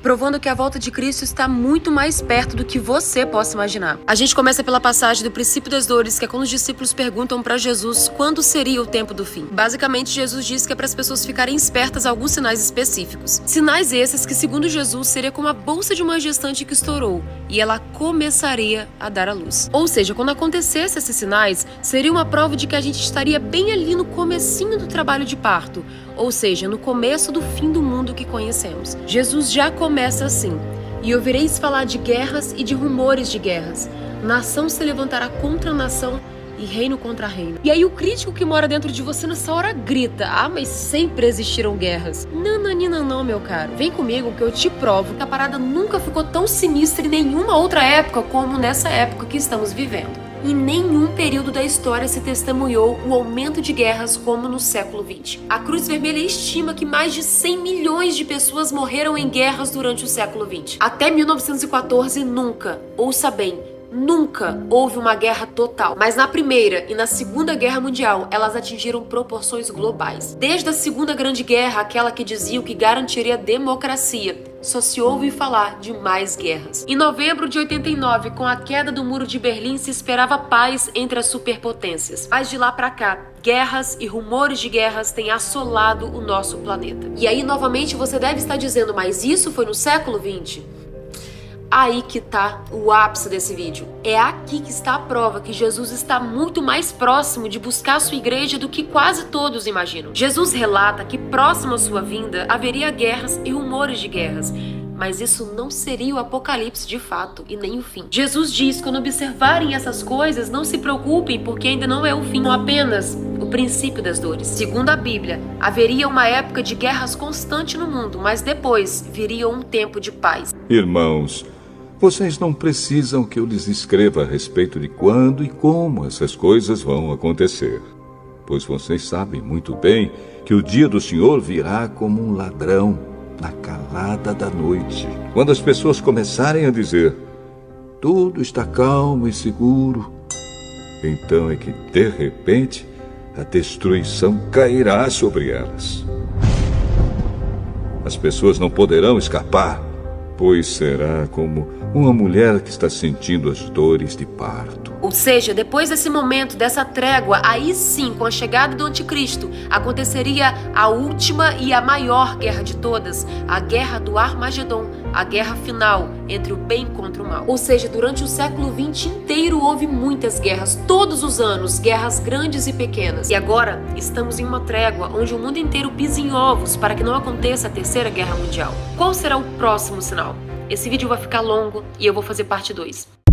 provando que a volta de Cristo está muito mais perto do que você possa imaginar. A gente começa pela passagem do princípio das dores, que é quando os discípulos perguntam para Jesus quando seria o tempo do fim. Basicamente, Jesus diz que é para as pessoas ficarem espertas a alguns sinais específicos. Sinais esses que, segundo Jesus, seria como a bolsa de uma gestante que estourou e ela começaria a dar à luz. Ou seja, quando acontecesse esses sinais, seria uma prova de que a gente estaria bem ali no comecinho do trabalho de parto, ou seja, no começo do fim do mundo que conhecemos. Jesus já começa assim: e ouvireis falar de guerras e de rumores de guerras. Nação se levantará contra nação e reino contra reino. E aí o crítico que mora dentro de você nessa hora grita: ah, mas sempre existiram guerras. Nananina não, meu caro. Vem comigo que eu te provo que a parada nunca ficou tão sinistra em nenhuma outra época como nessa época que estamos vivendo. Em nenhum período da história se testemunhou o aumento de guerras como no século XX. A Cruz Vermelha estima que mais de 100 milhões de pessoas morreram em guerras durante o século XX. Até 1914 nunca, ouça bem, nunca houve uma guerra total, mas na Primeira e na Segunda Guerra Mundial elas atingiram proporções globais. Desde a Segunda Grande Guerra, aquela que diziam que garantiria a democracia, só se ouve falar de mais guerras. Em novembro de 89, com a queda do Muro de Berlim, se esperava paz entre as superpotências. Mas de lá pra cá, guerras e rumores de guerras têm assolado o nosso planeta. E aí, novamente, você deve estar dizendo, mas isso foi no século XX? Aí que tá o ápice desse vídeo. É aqui que está a prova que Jesus está muito mais próximo de buscar a sua igreja do que quase todos imaginam. Jesus relata que próximo à sua vinda haveria guerras e rumores de guerras, mas isso não seria o apocalipse de fato e nem o fim. Jesus diz: quando observarem essas coisas, não se preocupem, porque ainda não é o fim, apenas o princípio das dores. Segundo a Bíblia, haveria uma época de guerras constante no mundo, mas depois viria um tempo de paz. Irmãos, vocês não precisam que eu lhes escreva a respeito de quando e como essas coisas vão acontecer, pois vocês sabem muito bem que o dia do Senhor virá como um ladrão na calada da noite. Quando as pessoas começarem a dizer: tudo está calmo e seguro, então é que, de repente, a destruição cairá sobre elas. As pessoas não poderão escapar, pois será como uma mulher que está sentindo as dores de parto. Ou seja, depois desse momento, dessa trégua, aí sim, com a chegada do anticristo, aconteceria a última e a maior guerra de todas, a guerra do Armagedon, a guerra final entre o bem contra o mal. Ou seja, durante o século XX inteiro houve muitas guerras, todos os anos, guerras grandes e pequenas. E agora estamos em uma trégua onde o mundo inteiro pisa em ovos para que não aconteça a Terceira Guerra Mundial. Qual será o próximo sinal? Esse vídeo vai ficar longo e eu vou fazer parte 2.